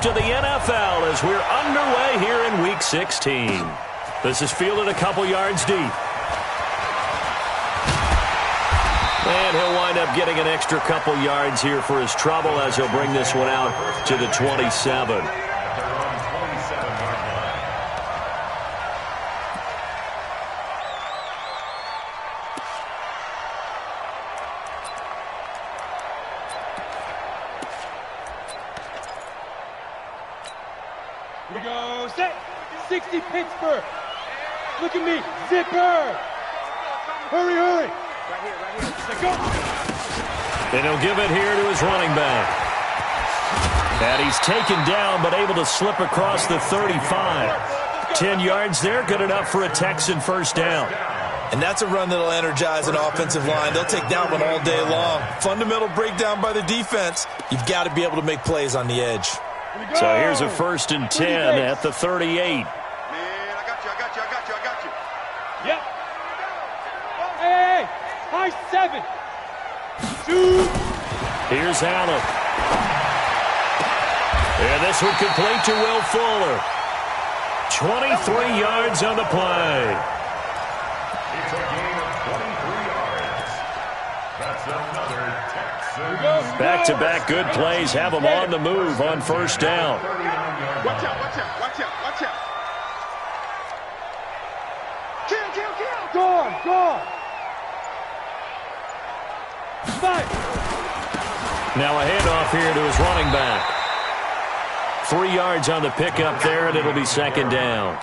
to the NFL as we're underway here in Week 16. This is fielded a couple yards deep. And he'll wind up getting an extra couple yards here for his trouble as he'll bring this one out to the 27. Here we go, set, 60 Pittsburgh. Look at me, zipper. Hurry, hurry. Right here. Let's go. And he'll give it here to his running back. And he's taken down but able to slip across the 35. 10 yards there, good enough for a Texan first down. And that's a run that'll energize an offensive line. They'll take that one all day long. Fundamental breakdown by the defense. You've got to be able to make plays on the edge. So here's a 1st and 10 at the 38. Man, I got you. Yep. Hey, high 7. 2. Here's Allen. And this one complete to Will Fuller. 23 yards on the play. It's a gain of 23 yards. That's another Texan. Back-to-back good plays have them on the move on first down. Watch out. Kill. Gone. 5. Now a handoff here to his running back. 3 yards on the pickup there, and it'll be second down.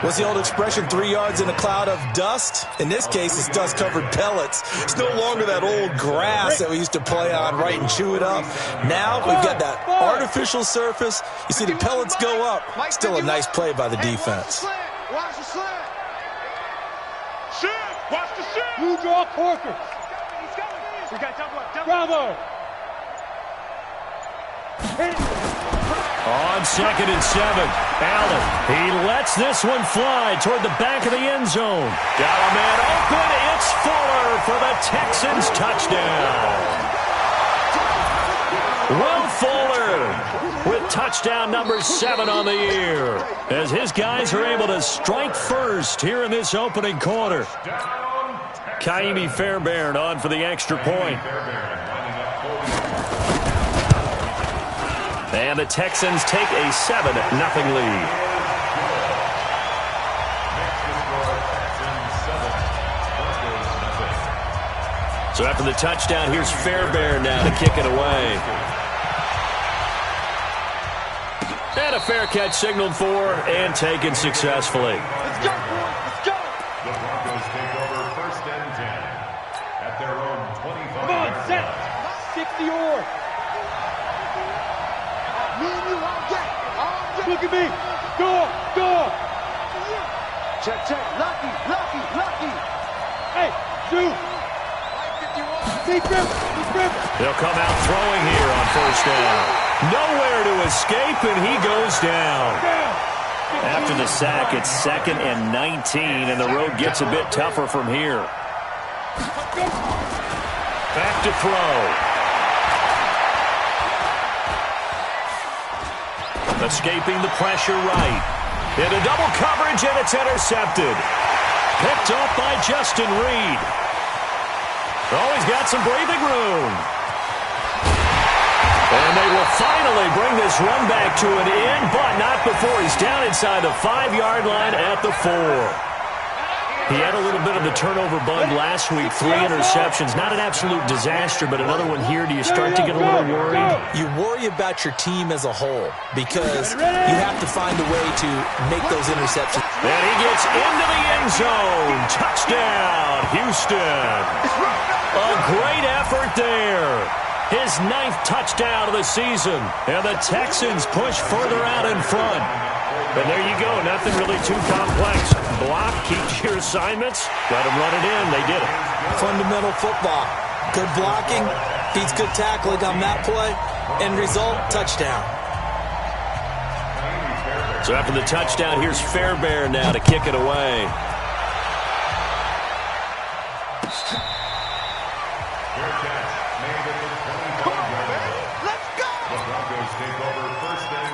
What's the old expression, 3 yards in a cloud of dust? In this case, it's dust-covered pellets. It's no longer that old grass that we used to play on, right, and chew it up. Now we've got that artificial surface. You see the pellets go up. Still a nice play by the defense. Watch the slant. Watch the shit. Blue draw Corker. We got double. Bravo. Hit it. On 2nd and 7, Allen. He lets this one fly toward the back of the end zone. Got a man open. It's Fuller for the Texans touchdown. Will Fuller with touchdown number 7 on the year as his guys are able to strike first here in this opening quarter. Kaimi Fairbairn on for the extra point. And the Texans take a 7-0 lead. So after the touchdown, here's Fairbairn now to kick it away. And a fair catch signaled for and taken successfully. Let's go. The Broncos take over 1st and 10 at their own 25. Come on, set. 60 or. Look at me. Go. Check. Lucky. Hey, shoot. Deep grip. They'll come out throwing here on first down. Nowhere to escape, and he goes down. After the sack, it's 2nd and 19, and the road gets a bit tougher from here. Back to throw. Escaping the pressure right. Into double coverage, and it's intercepted. Picked off by Justin Reed. Oh, he's got some breathing room. And they will finally bring this run back to an end, but not before he's down inside the 5-yard line at the 4. He had a little bit of the turnover bug last week, 3 interceptions. Not an absolute disaster, but another one here. Do you start to get a little worried? You worry about your team as a whole because you have to find a way to make those interceptions. And he gets into the end zone. Touchdown, Houston. A great effort there. His 9th touchdown of the season. And the Texans push further out in front. And there you go. Nothing really too complex. Block, keep your assignments. Let them run it in. They did it. Fundamental football. Good blocking. Beats good tackling on that play. End result, touchdown. So after the touchdown, here's Fairbairn now to kick it away. Fair catch made at the 25-yard line. Let's go. The Broncos take over 1st and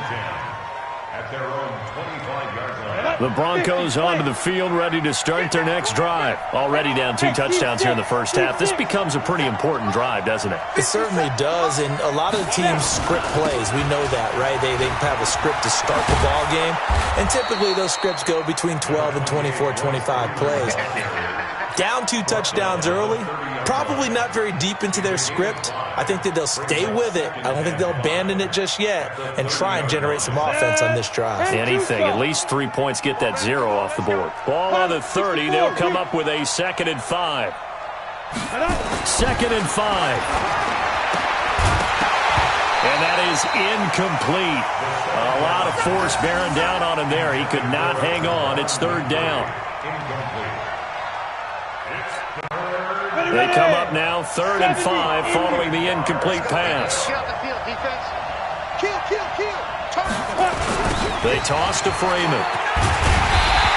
25-yard line. The Broncos onto the field, ready to start their next drive. Already down 2 touchdowns here in the first half. This becomes a pretty important drive, doesn't it? It certainly does, and a lot of the teams script plays. We know that, right? They have a script to start the ball game, and typically those scripts go between 12 and 24, 25 plays. Down 2 touchdowns early, probably not very deep into their script. I think that they'll stay with it. I don't think they'll abandon it just yet and try and generate some offense on this drive. Anything, at least 3 points, get that 0 off the board. Ball on the 30, they'll come up with a 2nd and 5. 2nd and 5. And that is incomplete. A lot of force bearing down on him there. He could not hang on. It's 3rd down. They come up now, 3rd and 5, following the incomplete pass. They toss to Freeman.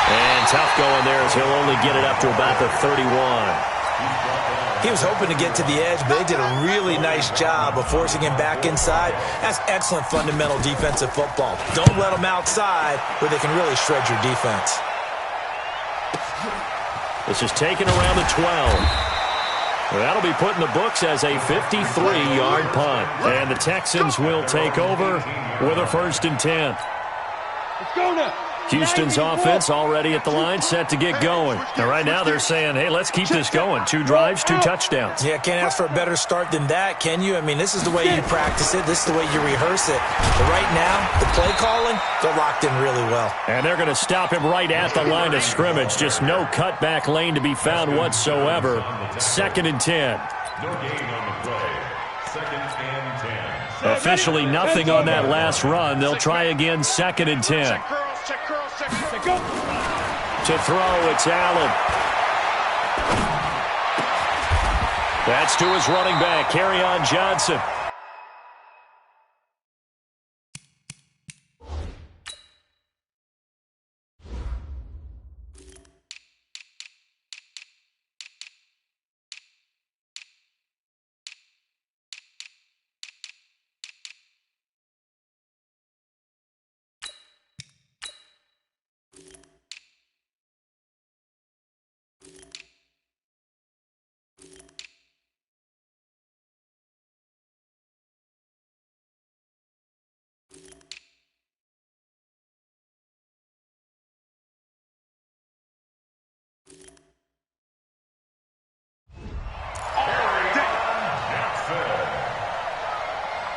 And tough going there as he'll only get it up to about the 31. He was hoping to get to the edge, but they did a really nice job of forcing him back inside. That's excellent fundamental defensive football. Don't let them outside where they can really shred your defense. This is taken around the 12. That'll be put in the books as a 53-yard punt. And the Texans will take over with a 1st and 10. Let's go now. Houston's offense already at the line, set to get going. And right now they're saying, hey, let's keep this going. 2 drives, 2 touchdowns. Yeah, can't ask for a better start than that, can you? I mean, this is the way you practice it. This is the way you rehearse it. But right now, the play calling, they're locked in really well. And they're going to stop him right at the line of scrimmage. Just no cutback lane to be found whatsoever. 2nd and 10. No gain on the play. 2nd and 10. Officially nothing on that last run. They'll try again, 2nd and 10. To throw, it's Allen. That's to his running back, Kerryon Johnson.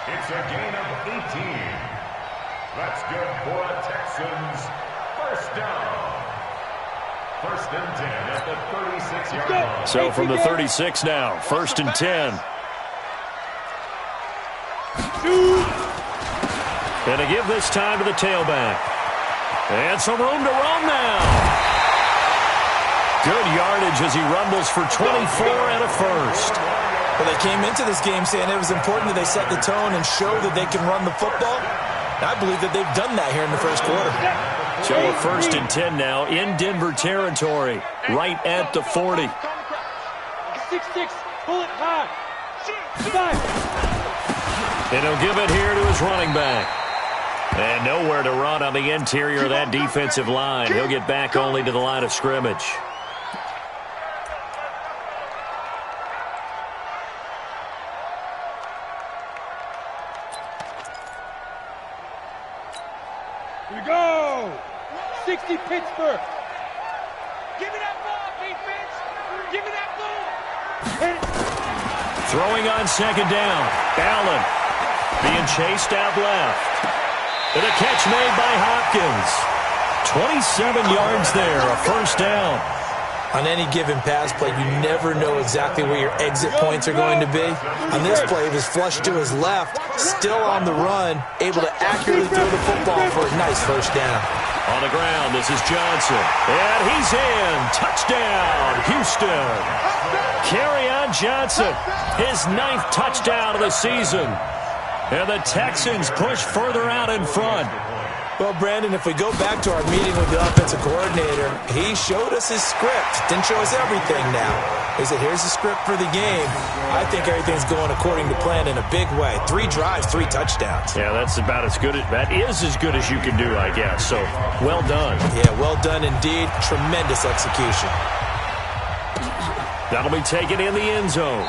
It's a gain of 18. That's good for a Texans 1st down. 1st and 10 at the 36-yard line. So from the 36 now, 1st and 10. And to give this time to the tailback. And some room to roam now. Good yardage as he rumbles for 24 and a 1st. Well, they came into this game saying it was important that they set the tone and show that they can run the football. I believe that they've done that here in the 1st quarter. So a 1st and 10 now in Denver territory, right at the 40. 6-6, pull it high. 5. And he'll give it here to his running back. And nowhere to run on the interior of that defensive line. He'll get back only to the line of scrimmage. Here we go. 60 Pittsburgh. Give me that ball, defense. Give me that ball. Hit it. Throwing on 2nd down. Allen being chased out left. And a catch made by Hopkins. 27 yards there, a 1st down. On any given pass play, you never know exactly where your exit points are going to be. On this play, it was flushed to his left, still on the run, able to accurately throw the football for a nice 1st down. On the ground, this is Johnson. And he's in. Touchdown, Houston. Kerryon Johnson, his 9th touchdown of the season. And the Texans push further out in front. Well, Brandon, if we go back to our meeting with the offensive coordinator, he showed us his script. Didn't show us everything now. He said, here's the script for the game. I think everything's going according to plan in a big way. 3 drives, 3 touchdowns. Yeah, that's about as good. That is as good as you can do, I guess. So, well done. Yeah, well done indeed. Tremendous execution. That'll be taken in the end zone.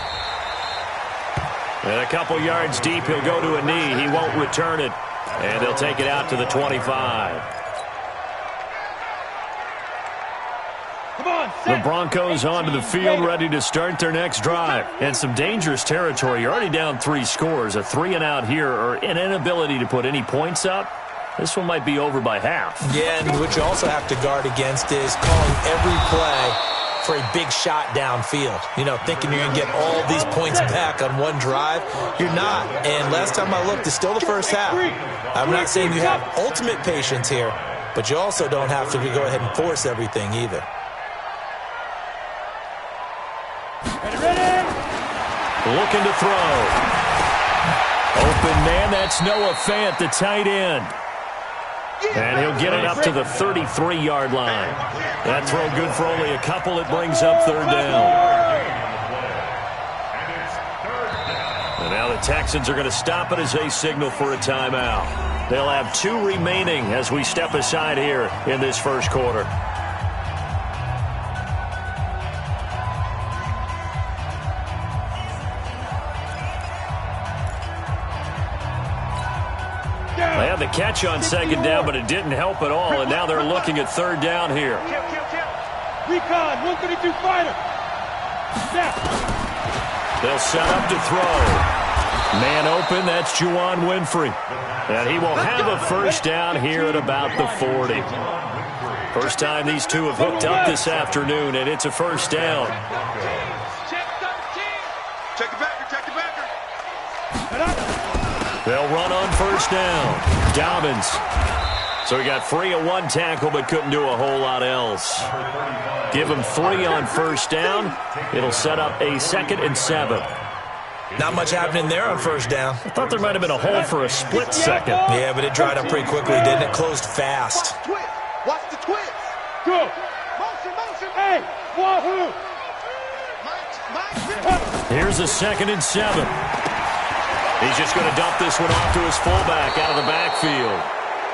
And a couple yards deep, he'll go to a knee. He won't return it. And they'll take it out to the 25. Come on, The Broncos onto the field, ready to start their next drive. And some dangerous territory. You're already down 3 scores. A 3-and-out here, or an inability to put any points up. This one might be over by half. Yeah, and what you also have to guard against is calling every play for a big shot downfield. You know, thinking you're going to get all these points back on one drive. You're not. And last time I looked, it's still the first half. I'm not saying you have ultimate patience here, but you also don't have to go ahead and force everything either. Looking to throw. Open man, that's Noah Fant, the tight end. And he'll get it up to the 33-yard line. That throw good for only a couple. It brings up 3rd down. And now the Texans are going to stop it as they signal for a timeout. They'll have 2 remaining as we step aside here in this first quarter. They had the catch on 2nd down, but it didn't help at all, and now they're looking at 3rd down here. Recon, 132 fighter. Snap. They'll set up to throw. Man open, that's Juwan Winfrey. And he will have a 1st down here at about the 40. First time these two have hooked up this afternoon, and it's a 1st down. Check the backer, check the backer. They'll run on 1st down. Dobbins. So he got free of 1 tackle, but couldn't do a whole lot else. Give him 3 on 1st down. It'll set up a 2nd and 7. Not much happening there on 1st down. I thought there might have been a hole for a split second. Yeah, but it dried up pretty quickly, didn't it? Closed fast. Watch the twist. Go. Motion. Hey, wahoo. Here's a 2nd and 7. He's just going to dump this one off to his fullback out of the backfield.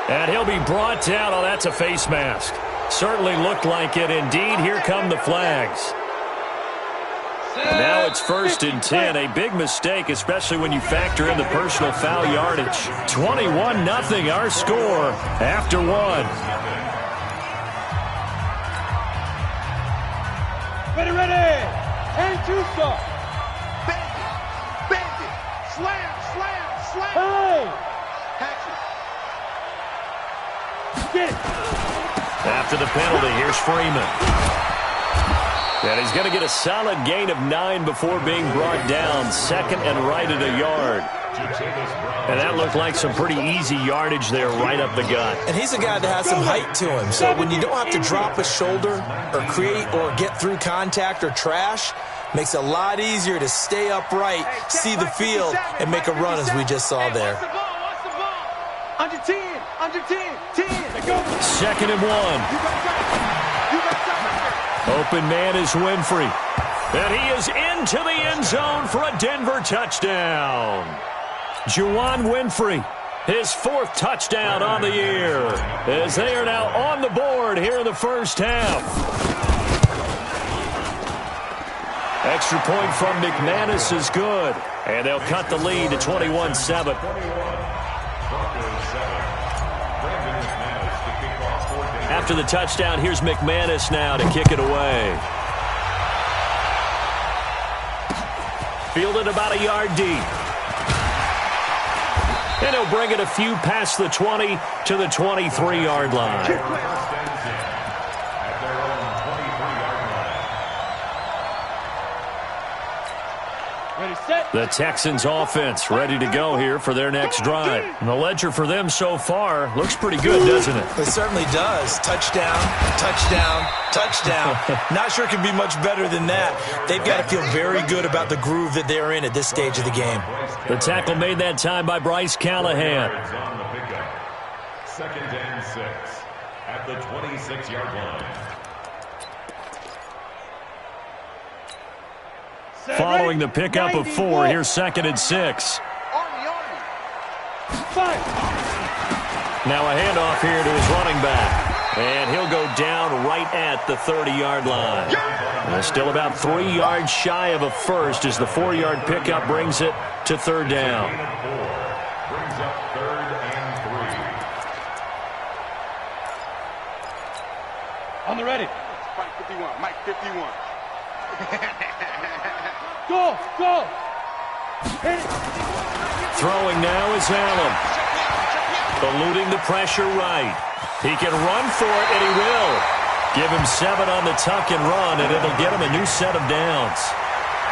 And he'll be brought down. Oh, that's a face mask. Certainly looked like it. Indeed, here come the flags. And now it's 1st and 10. A big mistake, especially when you factor in the personal foul yardage. 21-0 our score after 1. Ready. And 2 stop. Bend it. Slam. Hey. Action. Get it. After the penalty, here's Freeman. And he's going to get a solid gain of 9 before being brought down. 2nd and right at a yard. And that looked like some pretty easy yardage there right up the gut. And he's a guy that has some height to him. So when you don't have to drop a shoulder or create or get through contact or trash, makes it a lot easier to stay upright, see the field, and make a run as we just saw there. Watch the ball. Under 10. 10. 2nd and 1. Open man is Winfrey. And he is into the end zone for a Denver touchdown. Juwan Winfrey, his 4th touchdown on the year, as they are now on the board here in the first half. Extra point from McManus is good, and they'll cut the lead to 21-7. After the touchdown, here's McManus now to kick it away. Fielded about a yard deep. And he'll bring it a few past the 20 to the 23-yard line. Ready, set. The Texans offense ready to go here for their next drive. And the ledger for them so far looks pretty good, doesn't it? It certainly does. Touchdown, touchdown, touchdown. Not sure it can be much better than that. They've got to feel very good about the groove that they're in at this stage of the game. The tackle made that time by Bryce Callahan. second and 6 at the 26-yard line. Following the pickup of 4, here's second and 6. Now a handoff here to his running back. And he'll go down right at the 30-yard line. And still about 3 yards shy of a first as the 4-yard pickup brings it to third down. Brings up third and 3. On the ready. Mike 51. Mike 51. Go, go. Hit it. Throwing now is Allen. Eluding the pressure right. He can run for it, and he will. Give him 7 on the tuck and run, and it'll get him a new set of downs.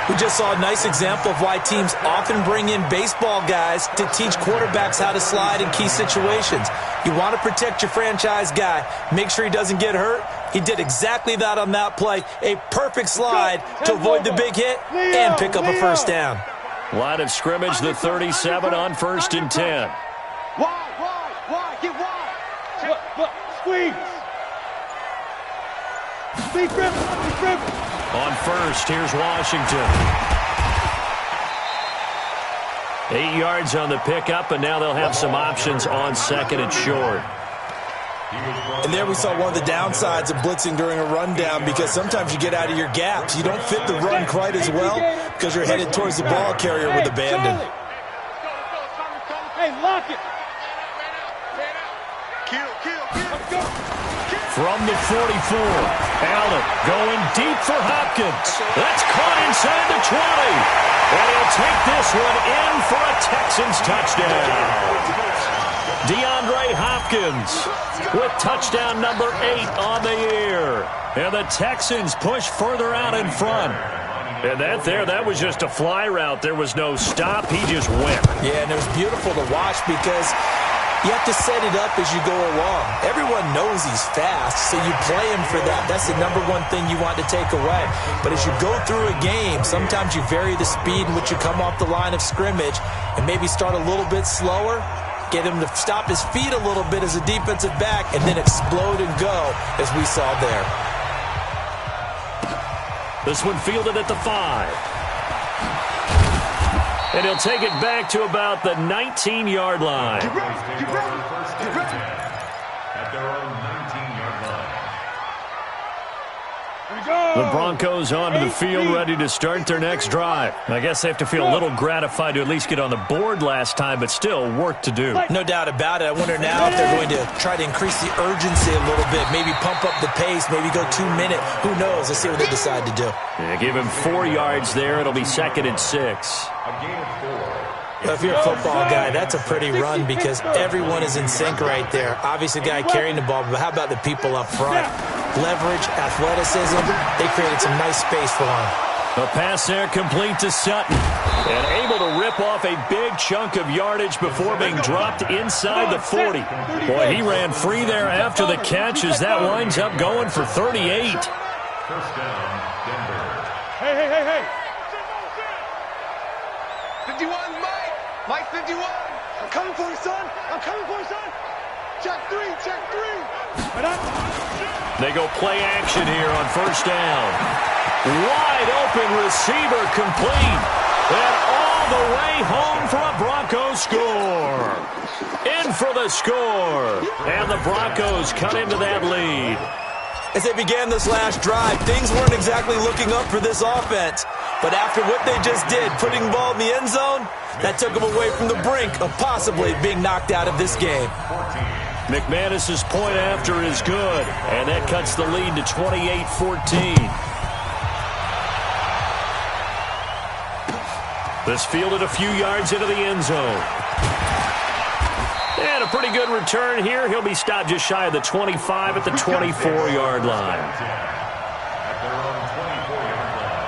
We just saw a nice example of why teams often bring in baseball guys to teach quarterbacks how to slide in key situations. You want to protect your franchise guy. Make sure he doesn't get hurt. He did exactly that on that play. A perfect slide to avoid the big hit and pick up a first down. Line of scrimmage, the 37 on 1st and 10. Wide, get wide. Look, squeeze. Deep grip. On 1st, here's Washington. 8 yards on the pickup, and now they'll have some options on 2nd and short. And there we saw one of the downsides of blitzing during a rundown, because sometimes you get out of your gaps. You don't fit the run quite as well because you're headed towards the ball carrier with abandon. Hey, lock it. Kill. From the 44, Allen going deep for Hopkins. That's caught inside the 20. And he'll take this one in for a Texans touchdown. DeAndre Hopkins with touchdown number 8 on the year. And the Texans push further out in front. And that was just a fly route. There was no stop. He just went. Yeah, and it was beautiful to watch because you have to set it up as you go along. Everyone knows he's fast, so you play him for that. That's the number one thing you want to take away. But as you go through a game, sometimes you vary the speed in which you come off the line of scrimmage and maybe start a little bit slower, get him to stop his feet a little bit as a defensive back, and then explode and go, as we saw there. This one fielded at the 5. And he'll take it back to about the 19-yard line. At their own 19-yard line. The Broncos onto the field, ready to start their next drive. I guess they have to feel a little gratified to at least get on the board last time, but still work to do. No doubt about it. I wonder now if they're going to try to increase the urgency a little bit, maybe pump up the pace, maybe go 2 minute. Who knows? Let's see what they decide to do. Yeah, give him 4 yards there. It'll be 2nd and 6. Well, if you're a football guy, that's a pretty run because everyone is in sync right there. Obviously, the guy carrying the ball, but how about the people up front? Leverage, athleticism, they created some nice space for him. A pass there complete to Sutton. And able to rip off a big chunk of yardage before being dropped inside the 40. Boy, he ran free there after the catch as that winds up going for 38. First down, Denver. Hey. 51, Mike 51. I'm coming for you, son. Check three. They go play action here on first down. Wide open receiver complete. And all the way home for a Broncos score. In for the score. And the Broncos cut into that lead. As they began this last drive, things weren't exactly looking up for this offense. But after what they just did, putting the ball in the end zone, that took them away from the brink of possibly being knocked out of this game. McManus's point after is good, and that cuts the lead to 28-14. This fielded a few yards into the end zone. And a pretty good return here. He'll be stopped just shy of the 25 at the 24-yard line. At their own 24-yard line.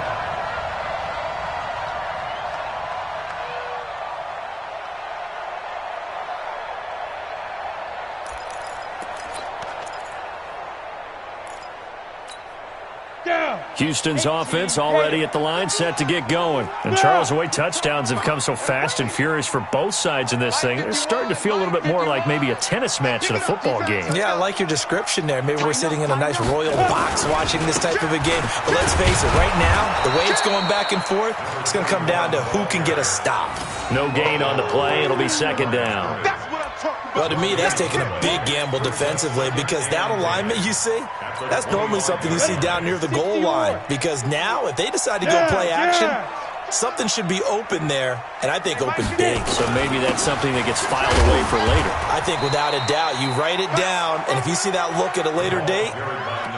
Down. Houston's offense already at the line, set to get going. And Charles, the way touchdowns have come so fast and furious for both sides in this thing, it's starting to feel a little bit more like maybe a tennis match than a football game. Yeah, I like your description there. Maybe we're sitting in a nice royal box watching this type of a game. But let's face it, right now, the way it's going back and forth, it's going to come down to who can get a stop. No gain on the play. It'll be second down. Well, to me, that's taking a big gamble defensively because that alignment you see, that's normally something you see down near the goal line. Because now, if they decide to go play action, something should be open there, and I think open big. So maybe that's something that gets filed away for later. I think without a doubt, you write it down, and if you see that look at a later date,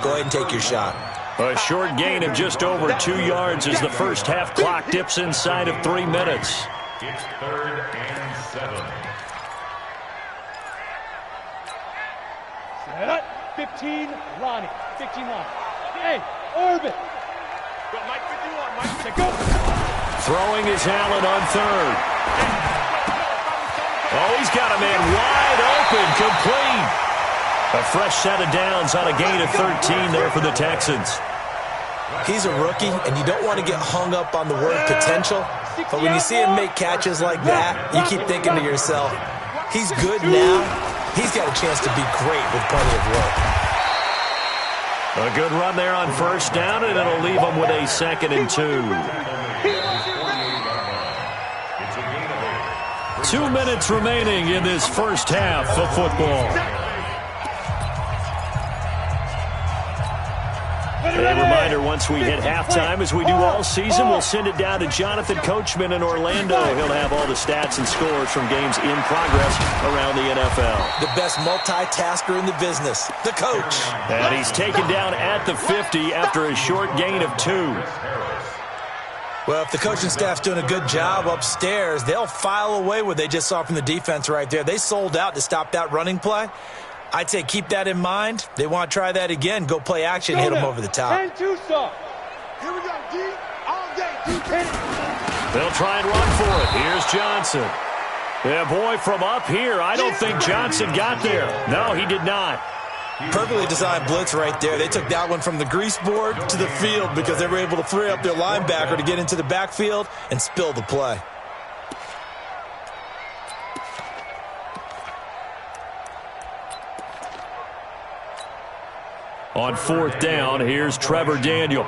go ahead and take your shot. A short gain of just over 2 yards as the first half clock dips inside of 3 minutes. It's 3rd and 7. 15, Ronnie. 15 line. Hey, Orbit. Go. Throwing is Allen on third. Oh, he's got a man wide open, complete. A fresh set of downs on a gain of 13 there for the Texans. He's a rookie, and you don't want to get hung up on the word potential. But when you see him make catches like that, you keep thinking to yourself, he's good now. He's got a chance to be great with plenty of work. A good run there on first down, and it'll leave them with a 2nd and 2. 2 minutes remaining in this first half of football. A reminder, once we hit halftime, as we do all season, we'll send it down to Jonathan Coachman in Orlando. He'll have all the stats and scores from games in progress around the NFL. The best multitasker in the business, the coach. And he's taken down at the 50 after a short gain of 2. Well, if the coaching staff's doing a good job upstairs, they'll file away what they just saw from the defense right there. They sold out to stop that running play. I'd say keep that in mind. They want to try that again. Go play action, hit them over the top. 10-2 soft. Here we go, D. All day, D. They'll try and run for it. Here's Johnson. Yeah, boy, from up here, I don't think Johnson got there. No, he did not. Perfectly designed blitz right there. They took that one from the grease board to the field because they were able to free up their linebacker to get into the backfield and spill the play. On 4th down, here's Trevor Daniel.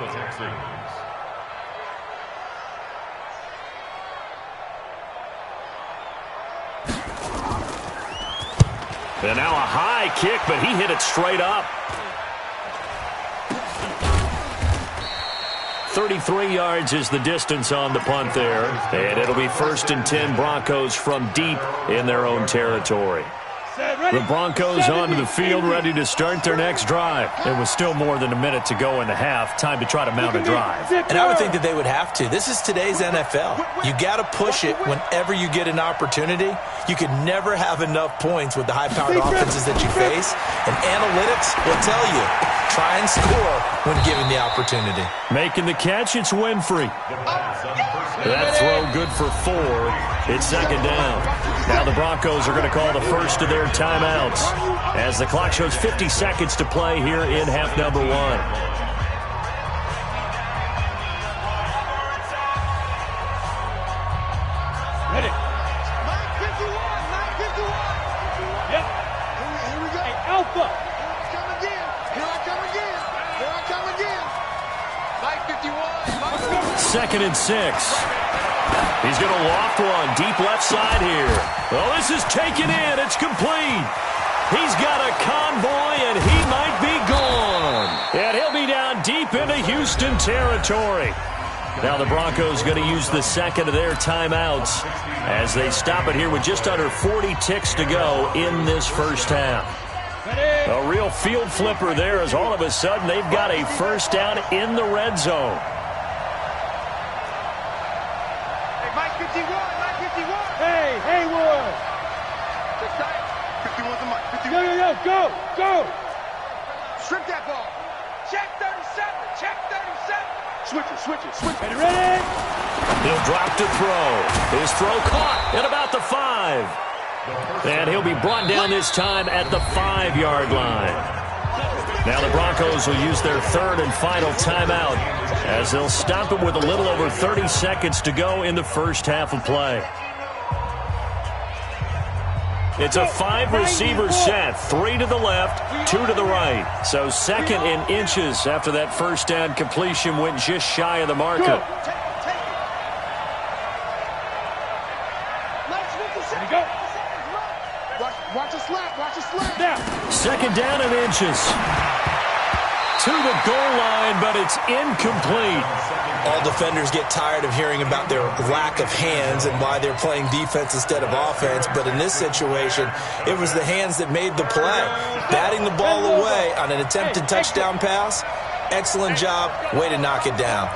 And now a high kick, but he hit it straight up. 33 yards is the distance on the punt there. And it'll be 1st and 10 Broncos from deep in their own territory. The Broncos onto the field, ready to start their next drive. It was still more than a minute to go in the half. Time to try to mount a drive. And I would think that they would have to. This is today's NFL. You got to push it whenever you get an opportunity. You can never have enough points with the high-powered offenses that you face. And analytics will tell you, try and score when given the opportunity. Making the catch, it's Winfrey. That throw good for 4. It's 2nd down. Now the Broncos are going to call the first of their timeouts as the clock shows 50 seconds to play here in half number 1. Ready. 951. Yep. Here we go. Hey, Alpha. Come again. Here I come again. Here I come again. 951. 2nd and 6. He's going to loft one deep left side here. Well, this is taken in. It's complete. He's got a convoy, and he might be gone. And he'll be down deep into Houston territory. Now the Broncos going to use the 2nd of their timeouts as they stop it here with just under 40 ticks to go in this first half. A real field flipper there as all of a sudden they've got a first down in the red zone. Hey, Haywood. 51's the mic. 51. Go. Strip that ball. Check 37. Check 37. Switch it. Ready? He'll drop to throw. His throw caught at about the 5. And he'll be brought down this time at the 5-yard line. Now the Broncos will use their third and final timeout as they'll stop it with a little over 30 seconds to go in the first half of play. It's a 5-receiver set, 3 to the left, 2 to the right. So second in inches after that first down completion went just shy of the marker. Watch a slap. Watch a slap. Second down in inches. To the goal line, but it's incomplete. All defenders get tired of hearing about their lack of hands and why they're playing defense instead of offense. But in this situation, it was the hands that made the play. Batting the ball away on an attempted touchdown pass. Excellent job. Way to knock it down.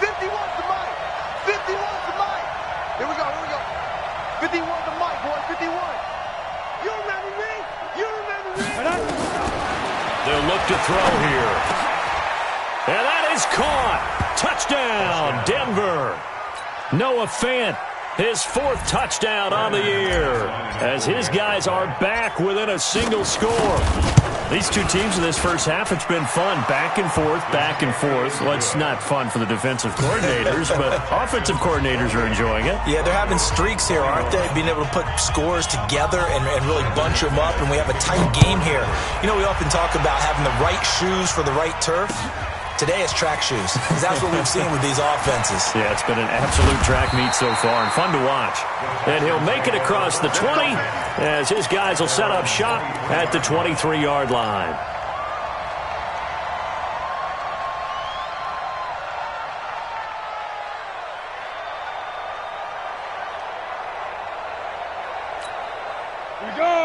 51's the mic. 51's the mic. Here we go. 51's the mic, boy. 51. You remember me? They'll look to throw here. And that is caught. Touchdown, Denver. Noah Fant, his 4th touchdown on the year, as his guys are back within a single score. These two teams in this first half, it's been fun. Back and forth, back and forth. Well, it's not fun for the defensive coordinators, but offensive coordinators are enjoying it. Yeah, they're having streaks here, aren't they? Being able to put scores together and really bunch them up, and we have a tight game here. You know, we often talk about having the right shoes for the right turf. Today it's track shoes, because that's what we've seen with these offenses. Yeah, it's been an absolute track meet so far, and fun to watch. And he'll make it across the 20, as his guys will set up shop at the 23-yard line.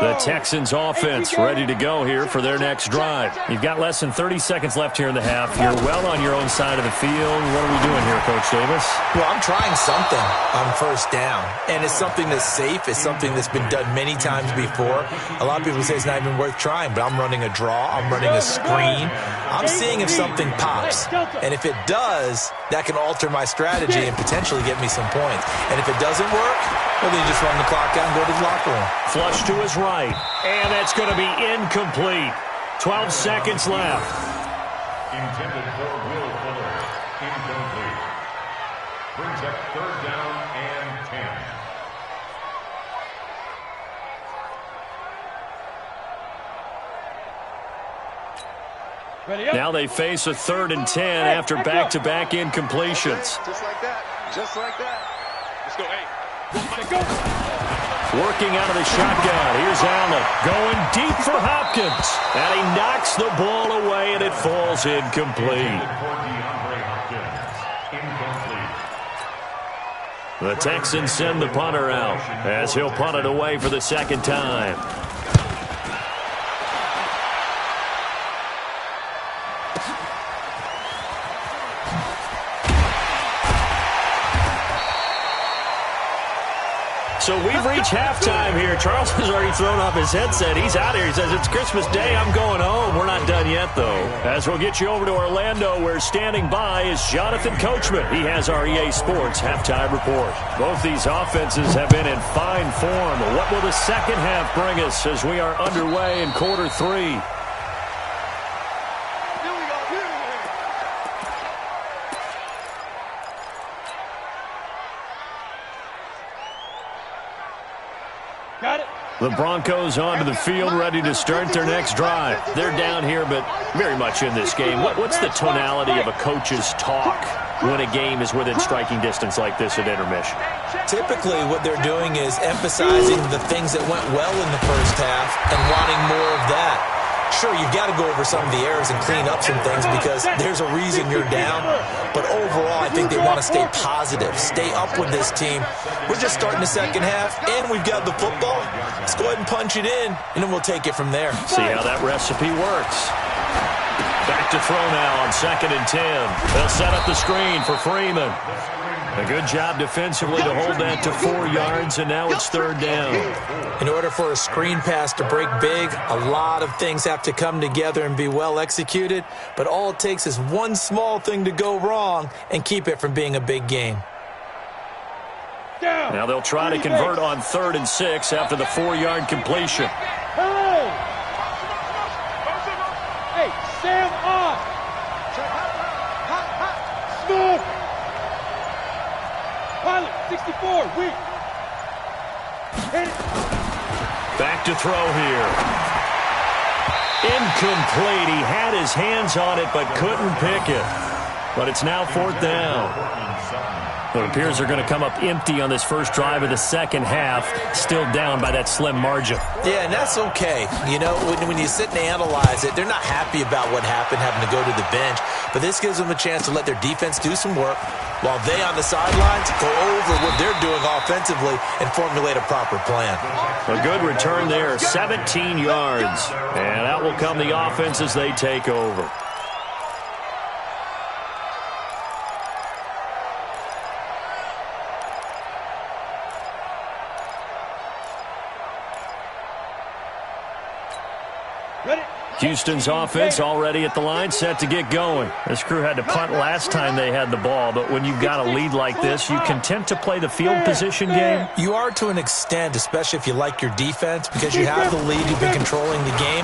The Texans offense ready to go here for their next drive. You've got less than 30 seconds left here in the half. You're well on your own side of the field. What are we doing here, Coach Davis? Well, I'm trying something on first down, and it's something that's safe. It's something that's been done many times before. A lot of people say it's not even worth trying, but I'm running a draw. I'm running a screen. I'm seeing if something pops, and if it does, that can alter my strategy and potentially get me some points. And if it doesn't work, well, then you just run the clock out and go to the locker room. Flush to his right, and that's going to be incomplete. 12 seconds left. Intended for Will Fuller. Incomplete. Brings up 3rd down and 10. Now they face a 3rd and 10 after back-to-back incompletions. Just like that. Just like that. Let's go, hey. Working out of the shotgun. Here's Allen going deep for Hopkins. And he knocks the ball away, and it falls incomplete. The Texans send the punter out as he'll punt it away for the 2nd time. So we've reached halftime here. Charles has already thrown off his headset. He's out here. He says, it's Christmas Day. I'm going home. We're not done yet, though. As we'll get you over to Orlando, where standing by is Jonathan Coachman. He has our EA Sports halftime report. Both these offenses have been in fine form. What will the second half bring us as we are underway in quarter 3? The Broncos onto the field, ready to start their next drive. They're down here, but very much in this game. What's the tonality of a coach's talk when a game is within striking distance like this at intermission? Typically, what they're doing is emphasizing the things that went well in the first half and wanting more of that. Sure, you've got to go over some of the errors and clean up some things because there's a reason you're down. But overall, I think they want to stay positive, stay up with this team. We're just starting the second half, and we've got the football. Let's go ahead and punch it in, and then we'll take it from there. See how that recipe works. Back to throw now on 2nd and 10. They'll set up the screen for Freeman. A good job defensively to hold that to 4 yards, and now it's 3rd down. In order for a screen pass to break big, a lot of things have to come together and be well executed, but all it takes is one small thing to go wrong and keep it from being a big game. Now they'll try to convert on 3rd and 6 after the 4-yard completion. 64, weak. Hit it. Back to throw here. Incomplete. He had his hands on it but couldn't pick it. But it's now 4th down. It appears they're going to come up empty on this first drive of the second half, still down by that slim margin. Yeah, and that's okay. You know, when you sit and analyze it, they're not happy about what happened, having to go to the bench. But this gives them a chance to let their defense do some work while they on the sidelines go over what they're doing offensively and formulate a proper plan. A good return there, 17 yards. And out will come the offense as they take over. Houston's offense already at the line, set to get going. This crew had to punt last time they had the ball, but when you've got a lead like this, you content to play the field position game? You are to an extent, especially if you like your defense, because you have the lead, you've been controlling the game.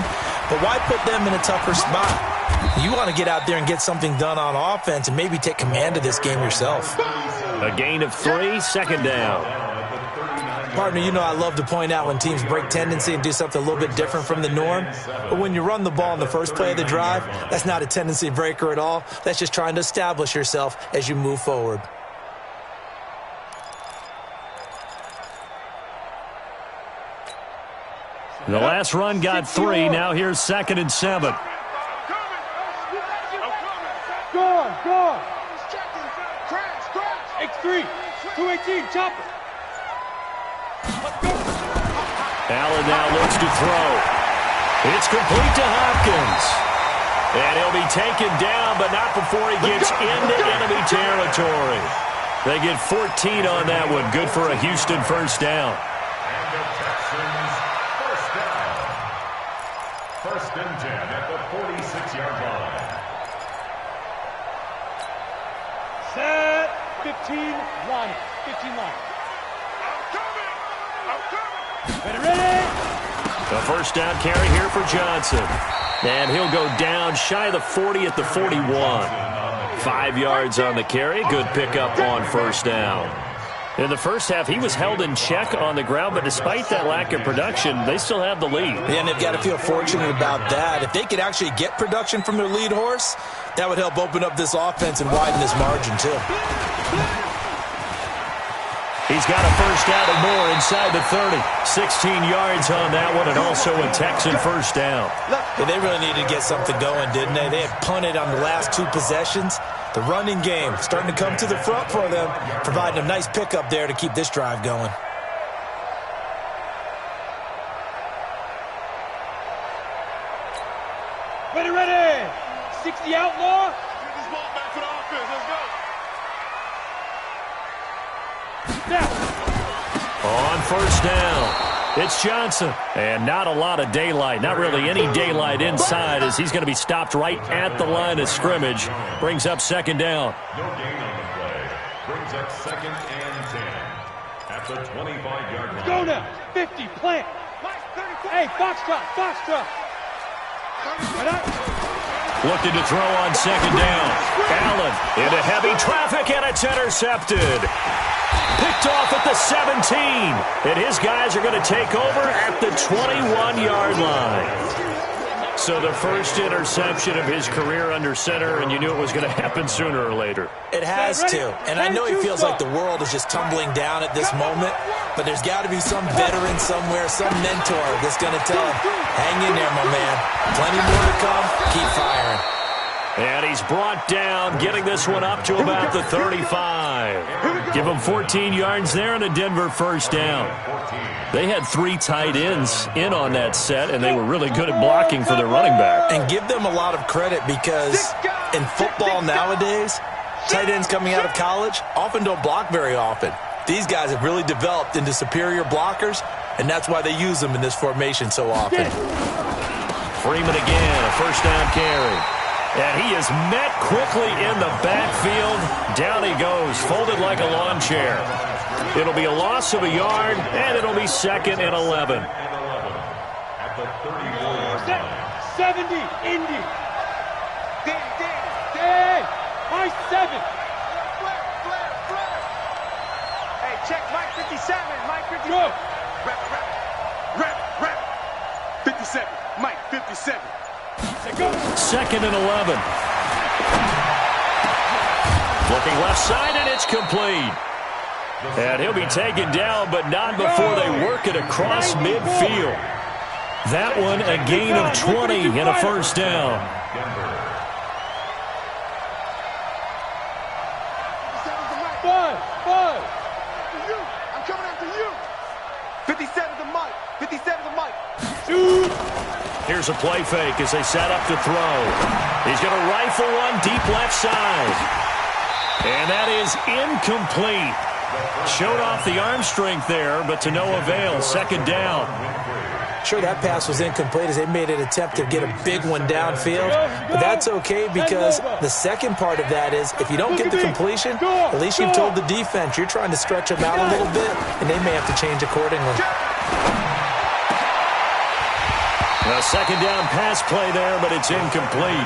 But why put them in a tougher spot? You want to get out there and get something done on offense and maybe take command of this game yourself. A gain of 3, second down. Partner, you know I love to point out when teams break tendency and do something a little bit different from the norm. But when you run the ball in the first play of the drive, that's not a tendency breaker at all. That's just trying to establish yourself as you move forward. The last run got 3. Now here's 2nd and 7. Gone. X3, 218, chopper. Allen now looks to throw. It's complete to Hopkins. And he'll be taken down, but not before he gets into enemy territory. They get 14 on that one. Good for a Houston first down. And the Texans first down. 1st and 10 at the 46-yard line. Set. 15 line. 15 line. Ready. The first down carry here for Johnson. And he'll go down shy of the 40 at the 41. 5 yards on the carry. Good pickup on first down. In the first half, he was held in check on the ground, but despite that lack of production, they still have the lead. And they've got to feel fortunate about that. If they could actually get production from their lead horse, that would help open up this offense and widen this margin, too. He's got a first down and more inside the 30. 16 yards on that one, and also a Texan first down. Yeah, they really needed to get something going, didn't they? They had punted on the last 2 possessions. The running game starting to come to the front for them, providing a nice pickup there to keep this drive going. Ready. 60 outlaw. On first down, it's Johnson. And not a lot of daylight, not really any daylight inside, as he's going to be stopped right at the line of scrimmage. Brings up 2nd down. No gain on the play. Brings up 2nd and 10 at the 25-yard line. Go now. 50, plant. Hey, Foxtrot. Looking to throw on 2nd down. Allen into heavy traffic, and it's intercepted. Picked off at the 17. And his guys are going to take over at the 21-yard line. So the first interception of his career under center, and you knew it was going to happen sooner or later. It has to. And I know he feels like the world is just tumbling down at this moment, but there's got to be some veteran somewhere, some mentor that's going to tell him, hang in there, my man. Plenty more to come. Keep firing. And he's brought down, getting this one up to about the 35. Give him 14 yards there and a Denver first down. They had 3 tight ends in on that set, and they were really good at blocking for their running back. And give them a lot of credit because in football nowadays, tight ends coming out of college often don't block very often. These guys have really developed into superior blockers, and that's why they use them in this formation so often. Freeman again, a first down carry. And he is met quickly in the backfield. Down he goes, folded like a lawn chair. It'll be a loss of a yard, and it'll be 2nd and 11. At the 34-yard line. 70, Indy. High 7. Hey, check. Mike 57. Mike 57. Go. Rep. 57. Mike 57. Go. 2nd and 11. Looking left side, and it's complete. And he'll be taken down, but not before they work it across midfield. That one, a gain of 20 and a first down. Five. I'm coming after you. 57 to Mike. 57 to Mike. Shoot. Here's a play fake as they set up to throw. He's going to rifle one deep left side. And that is incomplete. Showed off the arm strength there, but to no avail. 2nd down. Sure, that pass was incomplete as they made an attempt to get a big one downfield, but that's okay because the second part of that is if you don't get the completion, at least you've told the defense you're trying to stretch them out a little bit, and they may have to change accordingly. A 2nd down pass play there, but it's incomplete.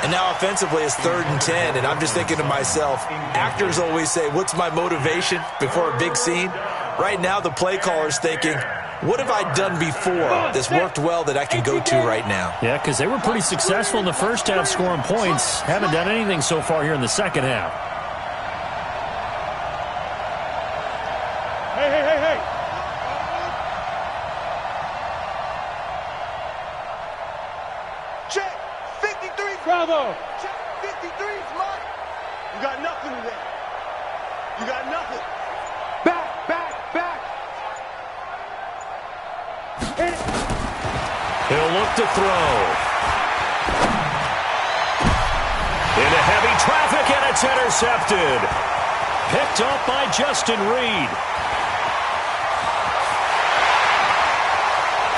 And now offensively it's 3rd and 10, and I'm just thinking to myself, actors always say, what's my motivation before a big scene? Right now the play caller's thinking, what have I done before that's worked well that I can go to right now? Yeah, because they were pretty successful in the first half scoring points. Haven't done anything so far here in the second half. Hey. Check. 53. Bravo. Check. 53 is mine. You got nothing today. You got nothing. Back. He'll look to throw. Into heavy traffic, and it's intercepted. Picked up by Justin Reed.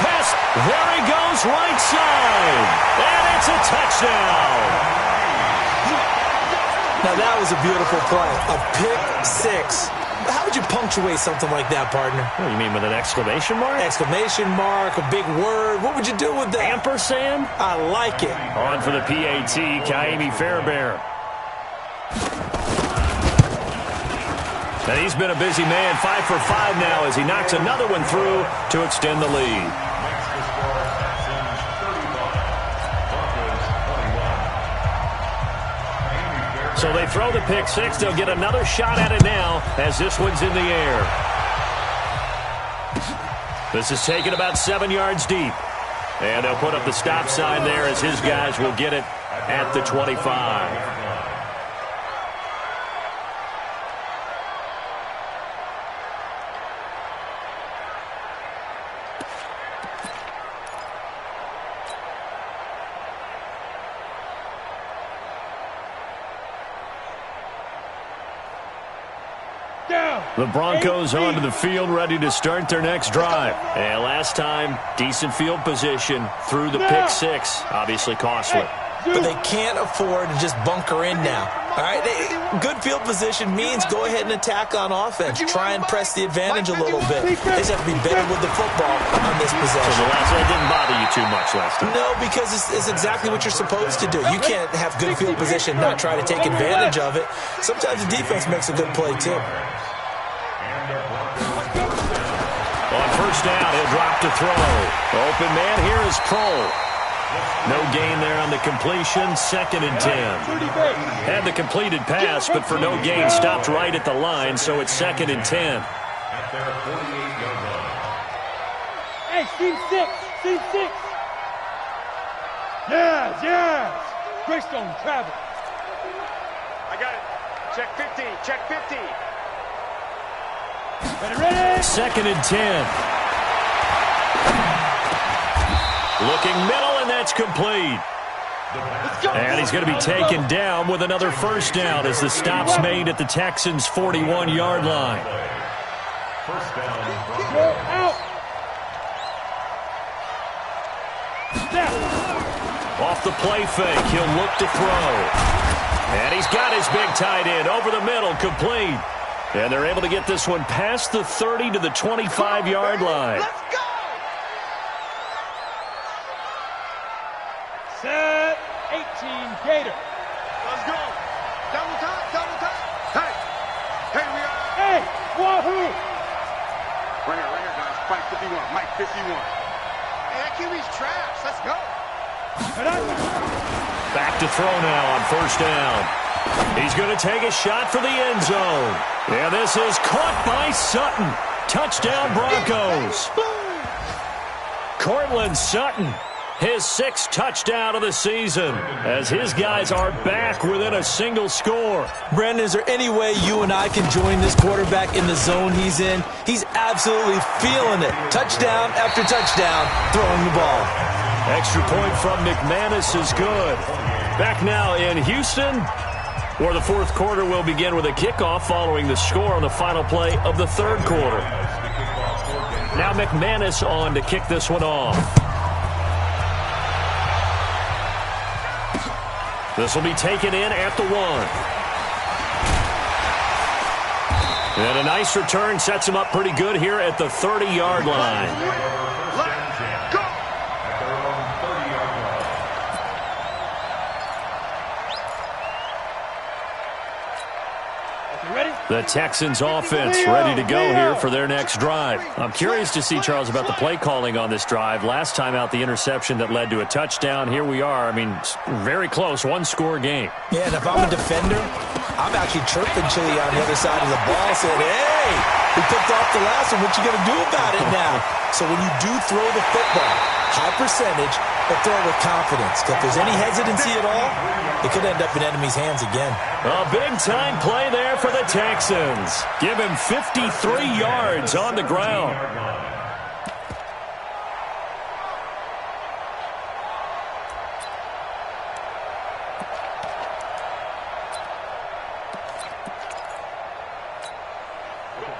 Pass. There he goes, right side. And it's a touchdown. Now that was a beautiful play. A pick six. How would you punctuate something like that, partner? What do you mean, with an exclamation mark? Exclamation mark, a big word. What would you do with that? Ampersand? I like it. On for the PAT, Kaimi Fairbairn. And he's been a busy man, 5 for 5 now as he knocks another one through to extend the lead. So they throw the pick six. They'll get another shot at it now as this one's in the air. This is taken about 7 yards deep. And they'll put up the stop sign there as his guys will get it at the 25. The Broncos onto the field, ready to start their next drive. And last time, decent field position through the pick six. Obviously costly. But they can't afford to just bunker in now. All right, good field position means go ahead and attack on offense. Try and press the advantage a little bit. They just have to be better with the football on this possession. So the last one didn't bother you too much last time? No, because it's exactly what you're supposed to do. You can't have good field position and not try to take advantage of it. Sometimes the defense makes a good play, too. On first down, he'll drop to throw. Open man here is Kroll. No gain there on the completion. 2nd and 10. Had the completed pass, but for no gain, stopped right at the line, so it's 2nd and 10. Hey, team 6. Yes. Greystone, travel. I got it. Check 15. Ready? 2nd and 10. Looking middle, and that's complete. And he's going to be taken down with another first down as the stop's made at the Texans' 41-yard line. First down. Go out. Off the play fake, he'll look to throw. And he's got his big tight end over the middle, complete. And they're able to get this one past the 30 to the 25-yard line. Let's go! Set 18 Gator. Let's go. Double time. Hey, we are. Hey, Wahoo! Right here, guys. Fight 51. Mike 51. Hey, that QB's trash. Let's go. Back to throw now on first down. He's going to take a shot for the end zone. Yeah, this is caught by Sutton. Touchdown Broncos. Cortland Sutton, his 6th touchdown of the season, as his guys are back within a single score. Brandon, is there any way you and I can join this quarterback in the zone he's in? He's absolutely feeling it. Touchdown after touchdown, throwing the ball. Extra point from McManus is good. Back now in Houston, where the 4th quarter will begin with a kickoff following the score on the final play of the 3rd quarter. Now McManus on to kick this one off. This will be taken in at the 1. And a nice return sets him up pretty good here at the 30-yard line. The Texans offense ready to go here for their next drive. I'm curious to see, Charles, about the play calling on this drive. Last time out, the interception that led to a touchdown. Here we are. I mean, very close, 1-score game. Yeah, and if I'm a defender, I'm actually chirping Chili on the other side of the ball, saying, hey, we picked off the last one. What you going to do about it now? So when you do throw the football, high percentage, but throw it with confidence. If there's any hesitancy at all, it could end up in enemy's hands again. A big-time play there for the Texans. Give him 53 yards on the ground.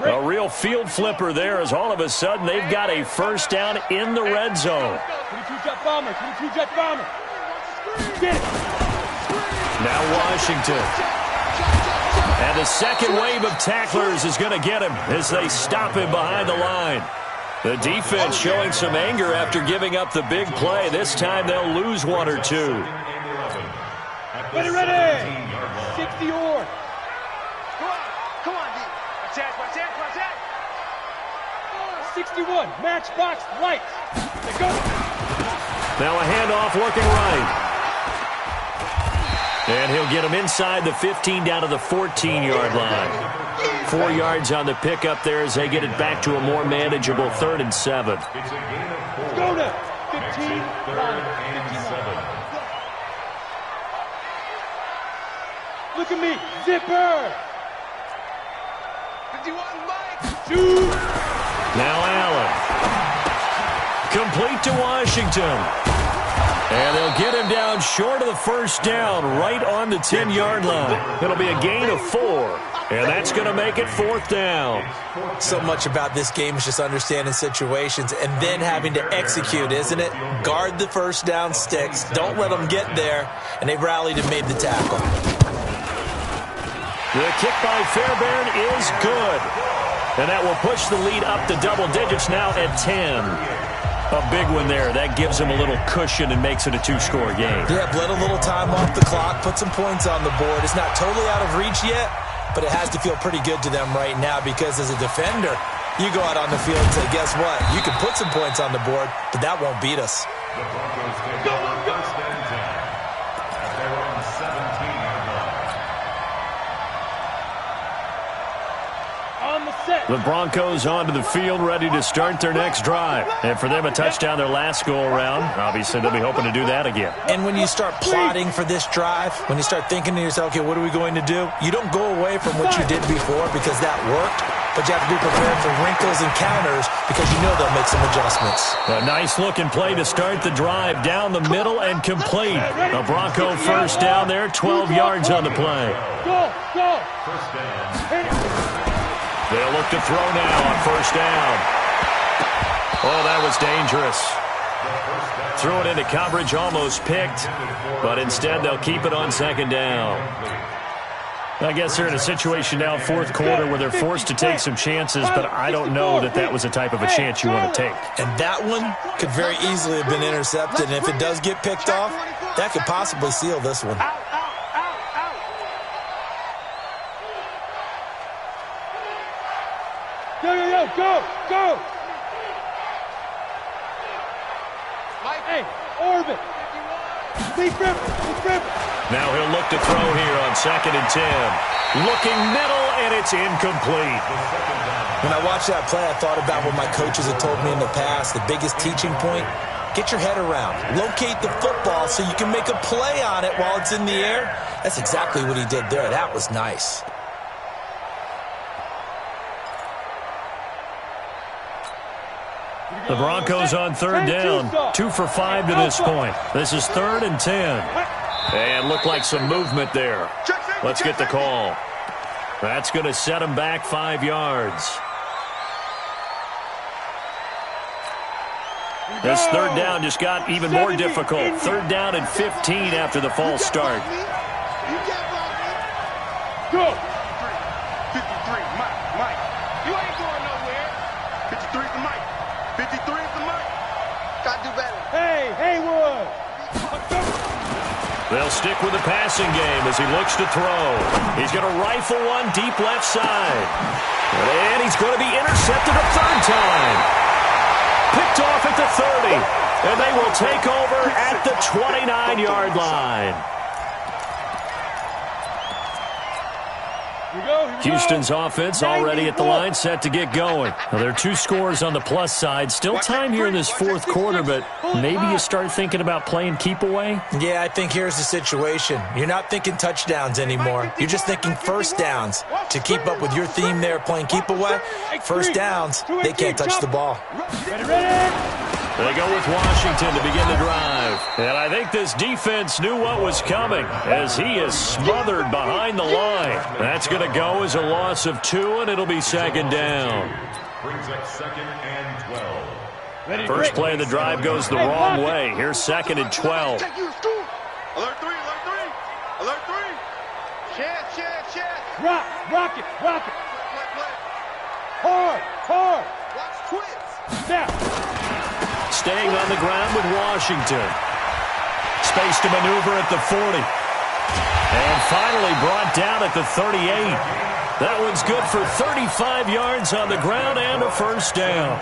A real field flipper there, as all of a sudden they've got a first down in the red zone. 22-jet bomber, 22-jet bomber. Get it. Now Washington. And the second wave of tacklers is going to get him as they stop him behind the line. The defense showing some anger after giving up the big play. This time they'll lose 1 or 2. Ready. 60 or. Come on, D. Watch out. 61, matchbox lights. They go. Now a handoff looking right. And he'll get him inside the 15 down to the 14-yard line. 4 yards on the pickup there as they get it back to a more manageable 3rd and 7. Go to 15, 59. Look at me, zipper. 51, Mike. Shoot. Now Allen. Complete to Washington. And they'll get him down short of the first down, right on the 10-yard line. It'll be a gain of 4, and that's going to make it 4th down. So much about this game is just understanding situations and then having to execute, isn't it? Guard the first down sticks. Don't let them get there. And they rallied and made the tackle. The kick by Fairbairn is good. And that will push the lead up to double digits now at 10. A big one there. That gives them a little cushion and makes it a 2-score game. Yeah, bled a little time off the clock, put some points on the board. It's not totally out of reach yet, but it has to feel pretty good to them right now because as a defender, you go out on the field and say, guess what? You can put some points on the board, but that won't beat us. The Broncos take over first and 10 at their own 17-yard line. On the set. The Broncos onto the field, ready to start their next drive. And for them, a touchdown their last go-around. Obviously, they'll be hoping to do that again. And when you start plotting for this drive, when you start thinking to yourself, okay, what are we going to do? You don't go away from what you did before because that worked, but you have to be prepared for wrinkles and counters because you know they'll make some adjustments. A nice-looking play to start the drive down the middle and complete. A Bronco first down there, 12 yards on the play. Go. First down. They'll look to throw now on first down. Oh, that was dangerous. Threw it into coverage, almost picked, but instead they'll keep it on second down. I guess they're in a situation now, 4th quarter, where they're forced to take some chances, but I don't know that that was the type of a chance you want to take. And that one could very easily have been intercepted, and if it does get picked off, that could possibly seal this one. Go. Hey, orbit. Now he'll look to throw here on 2nd and 10. Looking middle, and it's incomplete. When I watched that play, I thought about what my coaches had told me in the past. The biggest teaching point, get your head around. Locate the football so you can make a play on it while it's in the air. That's exactly what he did there. That was nice. The Broncos on 3rd down. 2 for 5 to this point. This is 3rd and 10. And looked like some movement there. Let's get the call. That's going to set him back 5 yards. This 3rd down just got even more difficult. 3rd down and 15 after the false start. Go. 53, Mike. You ain't going nowhere. 53 is the Mike. 53 is the Mike. Gotta do better. Hey, Haywood. They'll stick with the passing game as he looks to throw. He's going to rifle one deep left side. And he's going to be intercepted a 3rd time. Picked off at the 30. And they will take over at the 29-yard line. Houston's offense already at the line, set to get going. Now, there are 2 scores on the plus side. Still time here in this 4th quarter, but maybe you start thinking about playing keep away? Yeah, I think here's the situation. You're not thinking touchdowns anymore. You're just thinking 1st downs. To keep up with your theme there, playing keep away, 1st downs, they can't touch the ball. They go with Washington to begin the drive. And I think this defense knew what was coming as he is smothered behind the line. That's going to go as a loss of 2, and it'll be 2nd down. Brings up 2nd and 12. First play of the drive goes the wrong way. Here's 2nd and 12. Alert 3, alert 3. Alert 3. Chance. Rock it. Play. Hard. Watch twist. Now. Staying on the ground with Washington. Space to maneuver at the 40. And finally brought down at the 38. That one's good for 35 yards on the ground and a 1st down.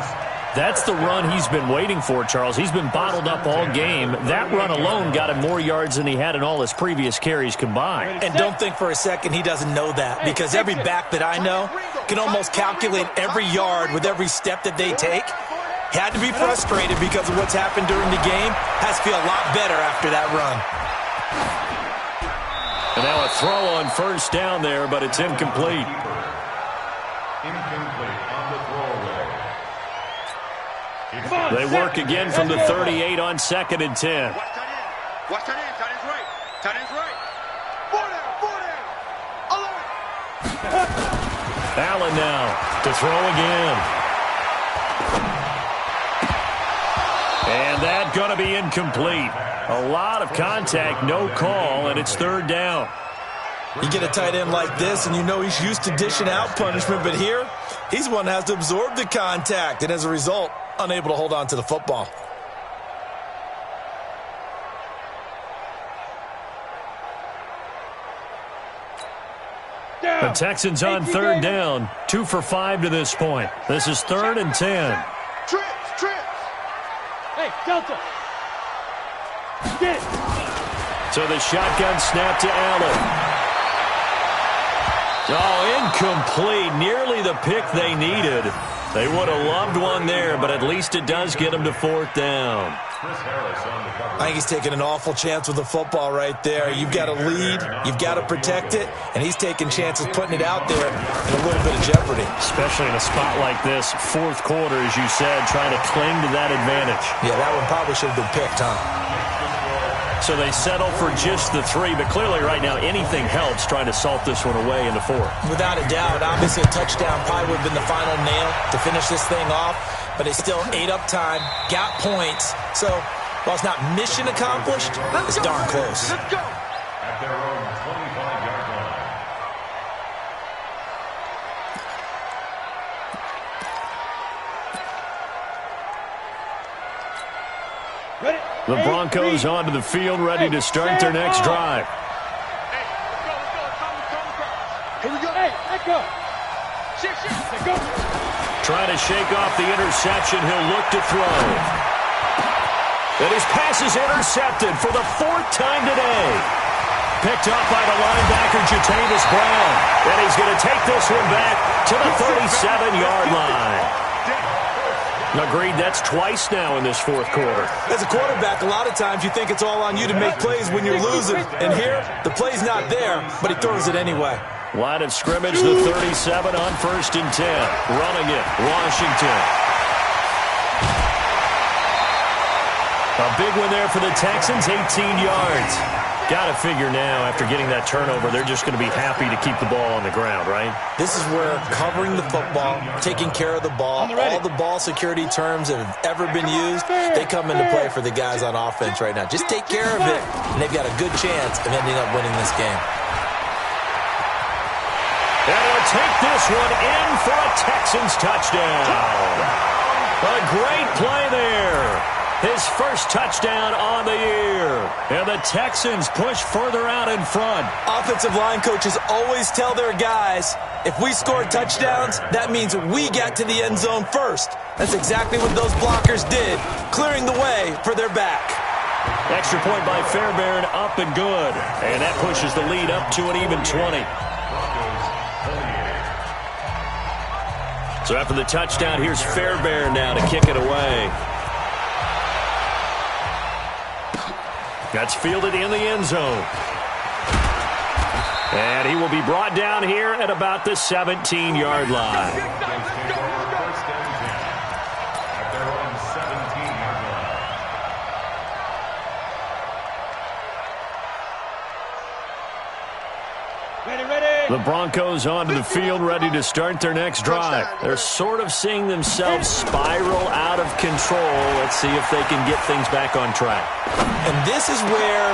That's the run he's been waiting for, Charles. He's been bottled up all game. That run alone got him more yards than he had in all his previous carries combined. And don't think for a second he doesn't know that, because every back that I know can almost calculate every yard with every step that they take. He had to be frustrated because of what's happened during the game. Has to feel a lot better after that run. And now a throw on 1st down there, but it's incomplete. Incomplete on the throwaway. They work again from the 38 on 2nd and 10. Watch tight end. Tight end's right. 4 down. Alert. Allen now to throw again. And that going to be incomplete. A lot of contact, no call, and it's 3rd down. You get a tight end like this, and you know he's used to dishing out punishment, but here, he's one that has to absorb the contact, and as a result, unable to hold on to the football. The Texans on 3rd down, 2 for 5 to this point. This is 3rd and 10. Trips. Hey, Delta. Get it. So the shotgun snap to Allen. Oh, incomplete. Nearly the pick they needed. They would have loved one there, but at least it does get them to 4th down. I think he's taking an awful chance with the football right there. You've got to lead, you've got to protect it, and he's taking chances putting it out there in a little bit of jeopardy. Especially in a spot like this, 4th quarter, as you said, trying to cling to that advantage. Yeah, that one probably should have been picked, huh? So they settle for just the 3, but clearly right now anything helps trying to salt this one away into 4. Without a doubt, obviously a touchdown probably would have been the final nail to finish this thing off, but they still ate up time, got points. So while it's not mission accomplished, it's darn close. Let's go. At their own 25-yard line. Ready? The Broncos onto the field, ready to start their next drive. Here we go. Hey, let go. Let go. Trying to shake off the interception. He'll look to throw. And his pass is intercepted for the 4th time today. Picked up by the linebacker, Jatavis Brown. And he's going to take this one back to the 37-yard line. Agreed, that's twice now in this 4th quarter. As a quarterback, a lot of times you think it's all on you to make plays when you're losing. And here, the play's not there, but he throws it anyway. Line of scrimmage, the 37 on 1st and 10. Running it, Washington. A big one there for the Texans, 18 yards. Got to figure now, after getting that turnover, they're just going to be happy to keep the ball on the ground, right? This is where covering the football, taking care of the ball, all the ball security terms that have ever been used, they come into play for the guys on offense right now. Just take care of it, and they've got a good chance of ending up winning this game. And he'll take this one in for a Texans touchdown. A great play there. His first touchdown on the year. And the Texans push further out in front. Offensive line coaches always tell their guys, if we score touchdowns, that means we get to the end zone first. That's exactly what those blockers did, clearing the way for their back. Extra point by Fairbairn, up and good. And that pushes the lead up to an even 20. So after the touchdown, here's Fairbairn now to kick it away. That's fielded in the end zone. And he will be brought down here at about the 17-yard line. The Broncos onto the field, ready to start their next drive. They're sort of seeing themselves spiral out of control. Let's see if they can get things back on track. And this is where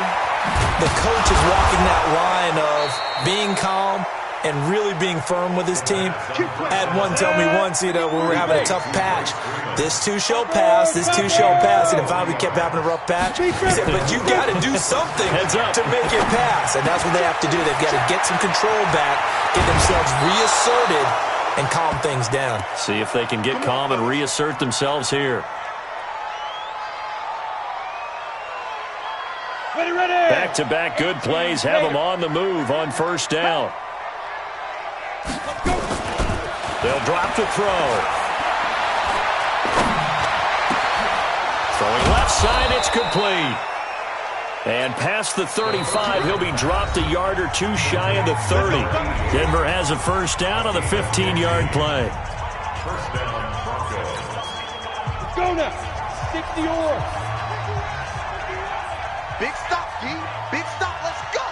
the coach is walking that line of being calm and really being firm with his team. I had one tell me once, when we were having a tough patch, this too shall pass, this too shall pass. And if we kept having a rough patch, he said, but you got to do something to make it pass. And that's what they have to do. They've got to get some control back, get themselves reasserted, and calm things down. See if they can get calm and reassert themselves here. Back-to-back good plays have them on the move on first down. They'll drop to throw. Throwing left side, it's complete. And past the 35, he'll be dropped a yard or two shy of the 30. Denver has a first down on the 15-yard play. First down, Broncos. Let's go now. 60 yards. Big stop, G. Big stop. Let's go.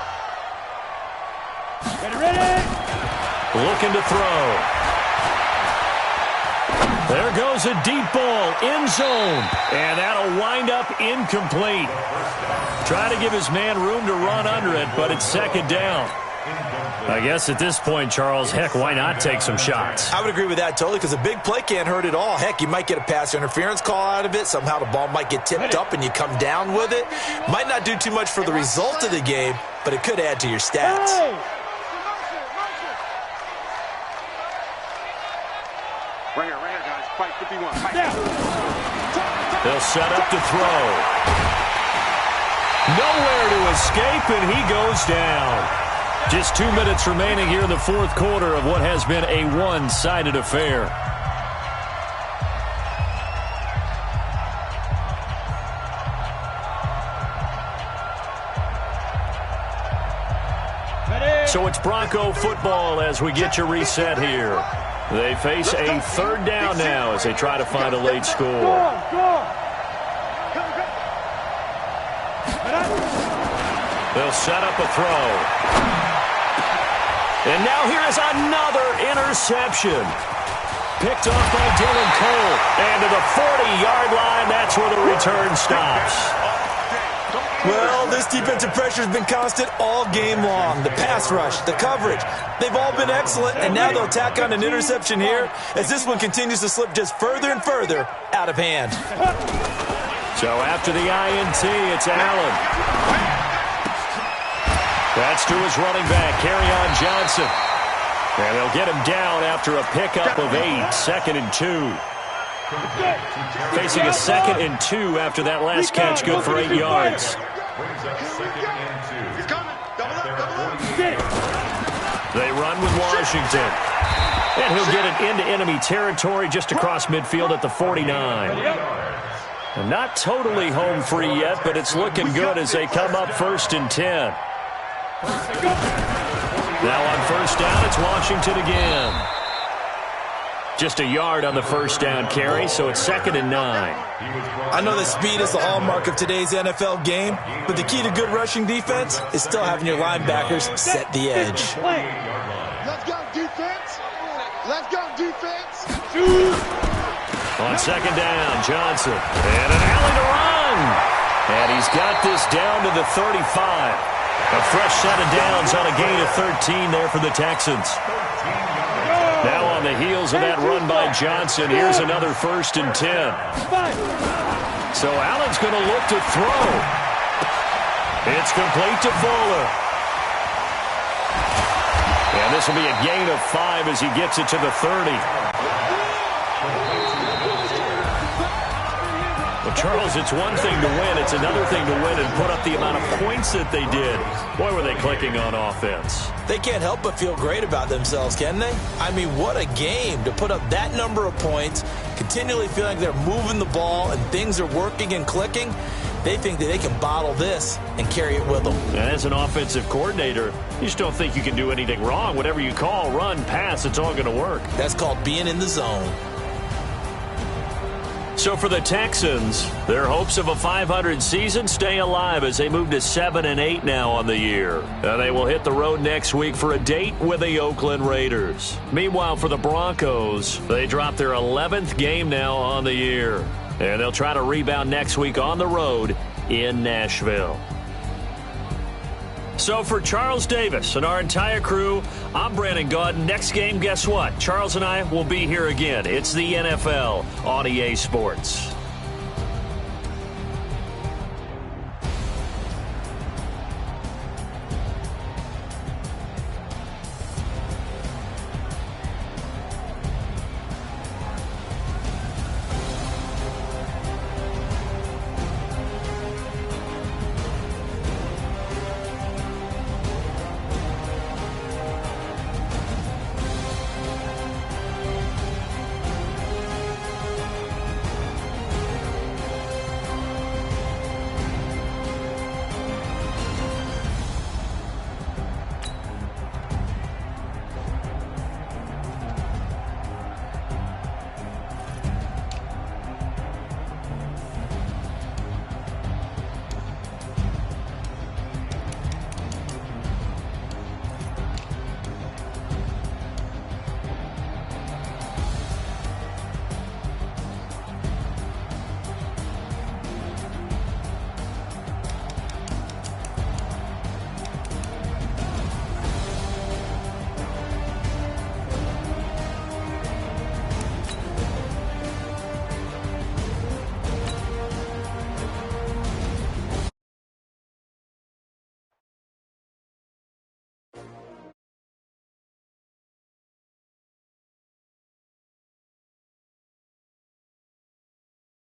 Ready. Looking to throw. There goes a deep ball, end zone, and that'll wind up incomplete. Trying to give his man room to run under it, but it's second down. I guess at this point, Charles, heck, why not take some shots? I would agree with that totally, because a big play can't hurt at all. Heck, you might get a pass interference call out of it. Somehow the ball might get tipped up and you come down with it. Might not do too much for the result of the game, but it could add to your stats. Right here, guys. Fight 51. Fight. They'll set up to throw. Nowhere to escape, and he goes down. Just 2 minutes remaining here in the fourth quarter of what has been a one-sided affair. So it's Bronco football as we get you reset here. They face a third down now as they try to find a late score. They'll set up a throw. And now here is another interception. Picked off by Dylan Cole. And to the 40-yard line, that's where the return stops. Well, this defensive pressure has been constant all game long. The pass rush, the coverage, they've all been excellent, and now they'll tack on an interception here as this one continues to slip just further and further out of hand. So after the INT, it's Allen. That's to his running back, Kerryon Johnson. And they'll get him down after a pickup of 8, 2nd and 2. Facing a 2nd and 2 after that last catch, good for 8 yards. Brings up 2nd and 2. He's coming. Double up, double up. They run with Washington. And he'll get it into enemy territory just across midfield at the 49. And not totally home free yet, but it's looking good as they come up 1st and 10. Now on 1st down, it's Washington again. Just a yard on the 1st down carry, so it's 2nd and 9. I know that speed is the hallmark of today's NFL game, but the key to good rushing defense is still having your linebackers set the edge. Let's go, defense. Let's go, defense. On 2nd down, Johnson. And an alley to run. And he's got this down to the 35. A fresh set of downs on a gain of 13 there for the Texans. Now on the heels of that run by Johnson, here's another 1st and 10. So Allen's going to look to throw. It's complete to Fuller. And this will be a gain of 5 as he gets it to the 30. Well, Charles, it's one thing to win. It's another thing to win and put up the amount of points that they did. Boy, were they clicking on offense. They can't help but feel great about themselves, can they? I mean, what a game to put up that number of points, continually feeling like they're moving the ball and things are working and clicking. They think that they can bottle this and carry it with them. And as an offensive coordinator, you just don't think you can do anything wrong. Whatever you call, run, pass, it's all going to work. That's called being in the zone. So for the Texans, their hopes of a 500 season stay alive as they move to 7 and 8 now on the year. And they will hit the road next week for a date with the Oakland Raiders. Meanwhile, for the Broncos, they drop their 11th game now on the year. And they'll try to rebound next week on the road in Nashville. So for Charles Davis and our entire crew, I'm Brandon Gaudin. Next game, guess what? Charles and I will be here again. It's the NFL on EA Sports.